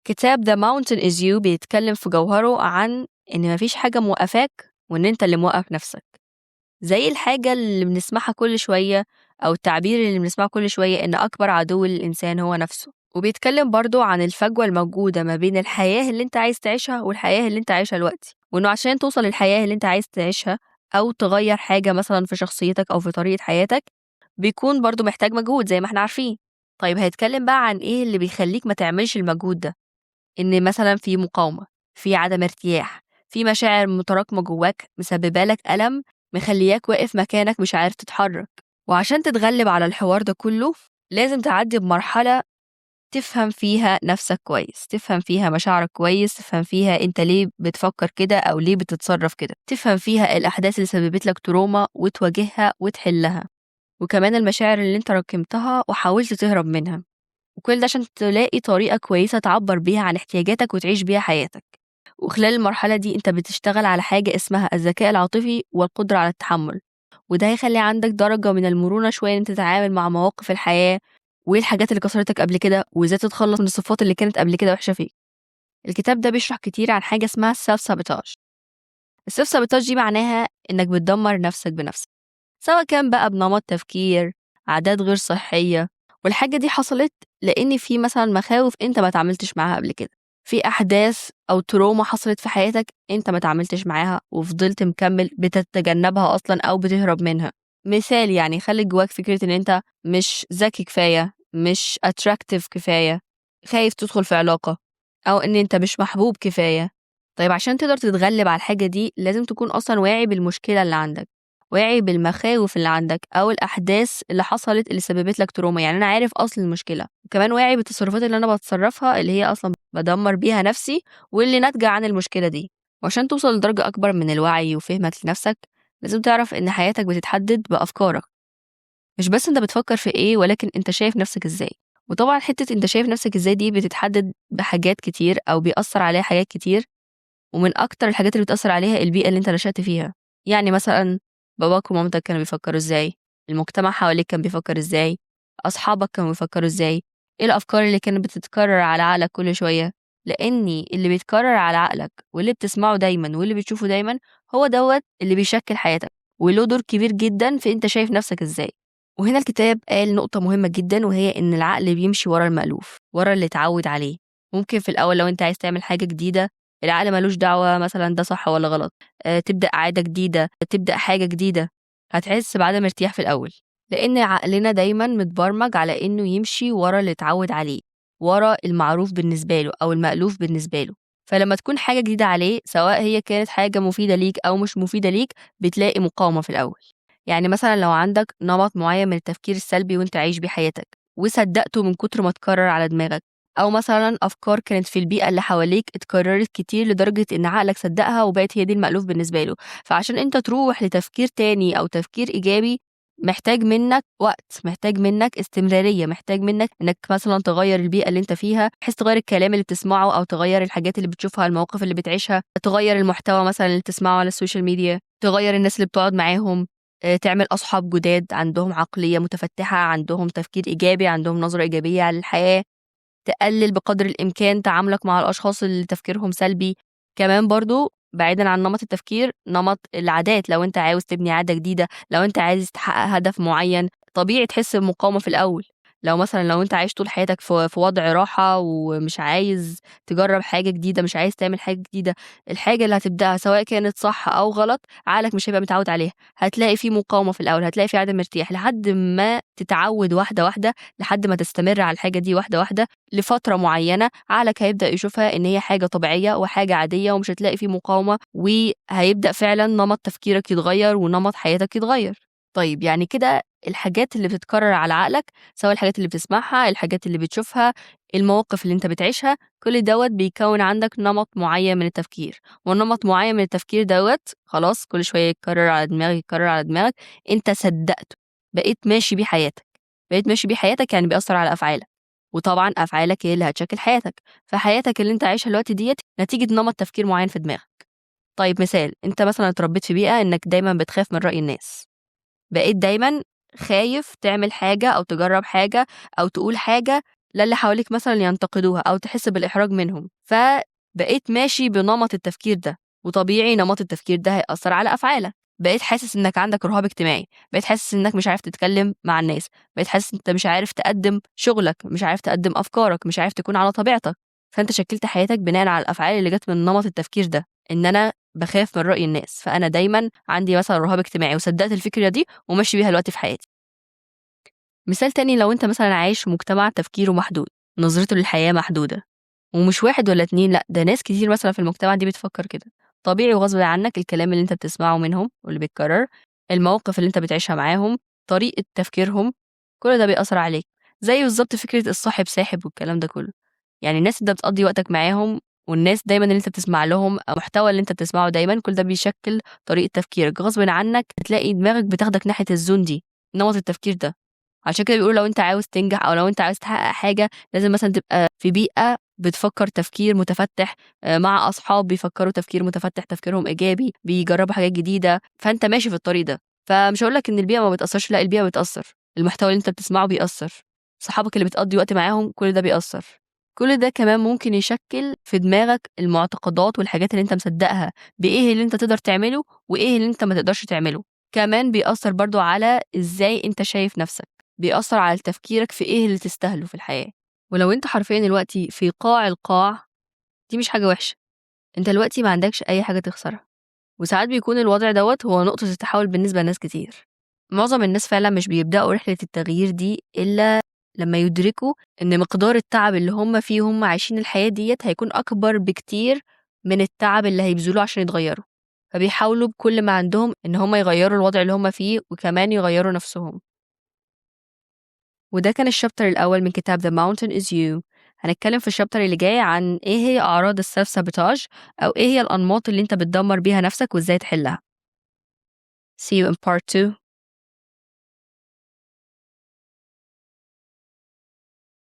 كتاب The Mountain is You بيتكلم في جوهره عن إن مفيش حاجة موقفاك وإن أنت اللي موقف نفسك، زي الحاجة اللي بنسمعها كل شوية أو التعبير اللي بنسمعه كل شوية إن أكبر عدو للإنسان هو نفسه. وبيتكلم برضو عن الفجوة الموجودة ما بين الحياة اللي أنت عايز تعيشها والحياة اللي أنت عايشها دلوقتي، وإنه عشان توصل للحياة اللي أنت عايز تعيشها أو تغير حاجة مثلا في شخصيتك أو في طريقة حياتك بيكون برضو محتاج مجهود زي ما احنا عارفين. طيب هيتكلم بقى عن إيه اللي بيخليك ما تعملش المجهود ده؟ إن مثلا في مقاومة، في عدم ارتياح، في مشاعر متراكمة جواك مسببة لك ألم مخلياك واقف مكانك مش عارف تتحرك. وعشان تتغلب على الحوار ده كله لازم تعدي بمرحلة تفهم فيها نفسك كويس، تفهم فيها مشاعرك كويس، تفهم فيها انت ليه بتفكر كده او ليه بتتصرف كده، تفهم فيها الأحداث اللي سببت لك تروما وتواجهها وتحلها، وكمان المشاعر اللي انت راكمتها وحاولت تهرب منها، وكل ده عشان تلاقي طريقة كويسة تعبر بيها عن احتياجاتك وتعيش بيها حياتك. وخلال المرحلة دي انت بتشتغل على حاجة اسمها الذكاء العاطفي والقدرة على التحمل، وده هيخلي عندك درجة من المرونة شوية ان انت تتعامل مع مواقف الحياة وايه الحاجات اللي كسرتك قبل كده وازاي تتخلص من الصفات اللي كانت قبل كده وحشة فيك. الكتاب ده بيشرح كتير عن حاجة اسمها السيلف سابوتاج. السيلف سابوتاج دي معناها انك بتدمر نفسك بنفسك، سواء كان بقى بنمط تفكير، عادات غير صحية، والحاجة دي حصلت لأن في مثلا مخاوف انت ما تعاملتش معاها قبل كده، في أحداث أو تروما حصلت في حياتك انت ما تعاملتش معاها وفضلت مكمل بتتجنبها أصلا أو بتهرب منها. مثال يعني خلي جواك فكرة ان انت مش ذكي كفاية، مش attractive كفاية، خايف تدخل في علاقة، أو ان انت مش محبوب كفاية. طيب عشان تقدر تتغلب على الحاجة دي لازم تكون أصلا واعي بالمشكلة اللي عندك، واعي بالمخاوف اللي عندك أو الأحداث اللي حصلت اللي سببت لك تروما، يعني أنا عارف أصل المشكلة، وكمان واعي بالتصرفات اللي أنا بتصرفها اللي هي أصلا بدمر بيها نفسي واللي ناتجة عن المشكلة دي. وعشان توصل لدرجة أكبر من الوعي وفهمك لنفسك لازم تعرف إن حياتك بتتحدد بأفكارك، مش بس أنت بتفكر في إيه ولكن أنت شايف نفسك إزاي. وطبعا حتة أنت شايف نفسك إزاي دي بتتحدد بحاجات كتير أو بيأثر عليها حاجات كتير، ومن أكتر الحاجات اللي بتأثر عليها البيئة اللي أنت نشأت فيها. يعني مثلا باباك ومامتك كانوا بيفكروا إزاي، المجتمع حواليك كان بيفكر إزاي، أصحابك كانوا بيفكروا إزاي، إيه الأفكار اللي كانت بتتكرر على عقلك كل شوية، لأني اللي بيتكرر على عقلك واللي بتسمعه دايما واللي بتشوفه دايما هو دوت اللي بيشكل حياتك وله دور كبير جدا في أنت شايف نفسك إزاي. وهنا الكتاب قال نقطة مهمة جدا، وهي إن العقل بيمشي ورا المألوف، ورا اللي اتعود عليه. ممكن في الأول لو أنت عايز تعمل حاجة جديدة العقل مالوش دعوة مثلا ده صح ولا غلط، تبدأ عادة جديدة، تبدأ حاجة جديدة، هتحس بعدم ارتياح في الأول، لأن عقلنا دايما متبرمج على إنه يمشي ورا اللي اتعود عليه، ورا المعروف بالنسبة له أو المألوف بالنسبة له. فلما تكون حاجة جديدة عليه سواء هي كانت حاجة مفيدة ليك أو مش مفيدة ليك بتلاقي مقاومة في الأول. يعني مثلا لو عندك نمط معين من التفكير السلبي وانت عايش بيه حياتك وصدقته من كتر ما اتكرر على دماغك، أو مثلا أفكار كانت في البيئة اللي حواليك اتكررت كتير لدرجة إن عقلك صدقها وبقت هي دي المألوف بالنسبة له، فعشان أنت تروح لتفكير تاني أو تفكير إيجابي محتاج منك وقت، محتاج منك استمرارية، محتاج منك إنك مثلا تغير البيئة اللي أنت فيها بحيث تغير الكلام اللي بتسمعه أو تغير الحاجات اللي بتشوفها، المواقف اللي بتعيشها، تغير المحتوى مثلا اللي بتسمعه على السوشيال ميديا، تغير الناس اللي بتقعد معاهم، تعمل أصحاب جداد عندهم عقلية متفتحة، عندهم تفكير إيجابي، عندهم نظرة إيجابية على الحياة، تقلل بقدر الإمكان تعاملك مع الأشخاص اللي تفكيرهم سلبي. كمان برضو بعيدا عن نمط التفكير نمط العادات، لو انت عاوز تبني عادة جديدة، لو انت عايز تحقق هدف معين طبيعي تحس بمقاومة في الأول. لو مثلا لو انت عايش طول حياتك في وضع راحة ومش عايز تجرب حاجة جديدة، مش عايز تعمل حاجة جديدة، الحاجة اللي هتبدأها سواء كانت صح أو غلط عقلك مش هيبقى متعود عليها، هتلاقي في مقاومة في الأول، هتلاقي في عدم ارتياح لحد ما تتعود واحدة واحدة، لحد ما تستمر على الحاجة دي واحدة واحدة لفترة معينة، عقلك هيبدأ يشوفها إن هي حاجة طبيعية وحاجة عادية ومش هتلاقي فيه مقاومة، وهيبدأ فعلا نمط تفكيرك يتغير ونمط حياتك يتغير. طيب يعني كده الحاجات اللي بتتكرر على عقلك سواء الحاجات اللي بتسمعها، الحاجات اللي بتشوفها، المواقف اللي انت بتعيشها، كل دوت بيكون عندك نمط معين من التفكير، والنمط معين من التفكير دوت خلاص كل شوية يتكرر على دماغك يتكرر على دماغك، انت صدقته، بقيت ماشي بيه حياتك، بقيت ماشي بيه حياتك يعني بيأثر على أفعالك، وطبعا أفعالك هي اللي هتشكل حياتك، فحياتك اللي انت عايشها الوقت ديت نتيجة نمط تفكير معين في دماغك. طيب مثال، انت مثلا اتربيت في بيئة انك دايما بتخاف من رأي الناس، بقيت دايما خايف تعمل حاجة أو تجرب حاجة أو تقول حاجة لا اللي حواليك مثلا ينتقدوها أو تحس بالإحراج منهم، فبقيت ماشي بنمط التفكير ده، وطبيعي نمط التفكير ده هيأثر على أفعالك. بقيت حاسس إنك عندك رهاب اجتماعي، بقيت حاسس إنك مش عارف تتكلم مع الناس، بقيت حاسس إنت مش عارف تقدم شغلك، مش عارف تقدم أفكارك، مش عارف تكون على طبيعتك. فأنت شكلت حياتك بناء على الأفعال اللي جت من نمط التفكير ده، إن أنا بخاف من رأي الناس، فأنا دايما عندي مثلا رهاب اجتماعي وصدقت الفكرة دي وماشي بيها دلوقتي في حياتي. مثال تاني، لو أنت مثلا عايش في مجتمع تفكيره محدود، نظرته للحياة محدودة، ومش واحد ولا اتنين، لأ ده ناس كتير مثلا في المجتمع دي بتفكر كده، طبيعي وغصب عنك الكلام اللي أنت بتسمعه منهم واللي بيتكرر، المواقف اللي أنت بتعيشها معاهم، طريقة تفكيرهم، كل ده بيأثر عليك. زي بالظبط فكرة الصاحب ساحب والكلام ده كله. يعني الناس اللي أنت بتقضي وقتك معاهم والناس دايما اللي أنت بتسمع لهم أو المحتوى اللي أنت بتسمعه دايما، كل ده بيشكل طريقة تفكيرك غصب عنك، تلاقي دماغك بتاخدك ناحية الزون دي، نمط التفكير ده. عشان كده بيقولوا لو أنت عاوز تنجح أو لو أنت عاوز تحقق حاجة لازم مثلًا تبقى في بيئة بتفكّر تفكير متفتّح، مع أصحاب بيفكّروا تفكير متفتّح، تفكيرهم إيجابي، بيجرّبوا حاجات جديدة، فأنت ماشي في الطريق ده. فمش هاقول لك إن البيئة ما بتأثّرش، لأ البيئة بتأثّر، المحتوى اللي أنت بتسمعه بيأثّر، صحابك اللي بتقضّي وقت معاهم كل ده بيأثّر. كل ده كمان ممكن يشكِّل في دماغك المعتقدات والحاجات اللي أنت مصدّقها بإيه اللي أنت تقدر تعمله وإيه اللي أنت ما تقدرش تعمله. كمان بيأثّر برضه على إزاي أنت شايف نَفْسك. بيأثّر على تفكيرك في إيه اللي تستاهله في الحياة. ولو أنت حرفيًا دلوقتي في قاع القاع، دي مش حاجة وحشة، أنت دلوقتي ما عندكش أي حاجة تخسرها، وساعات بيكون الوضع دوّة هو نقطة التحوّل بالنسبة لناس كتير. معظم الناس فعلًا مش بيبدأوا رحلة التغيير دي إلا لمّا يدركوا إن مقدار التعب اللي هم فيه وهم عايشين الحياة ديّة هيكون أكبر بكتير من التعب اللي هيبذلوه عشان يتغيّروا، فبيحاولوا بكل ما عندهم إن هم يغيّروا الوضع اللي هم فيه وكمان يغيّروا نَفْسهم. وده كان الشابتر الأول من كتاب The Mountain is You. هنتكلم في الشابتر اللي جاي عن إيه هي أعراض السيلف سابوتاج، أو إيه هي الأنماط اللي أنت بتدمر بيها نفسك وإزاي تحلها. See you in part 2.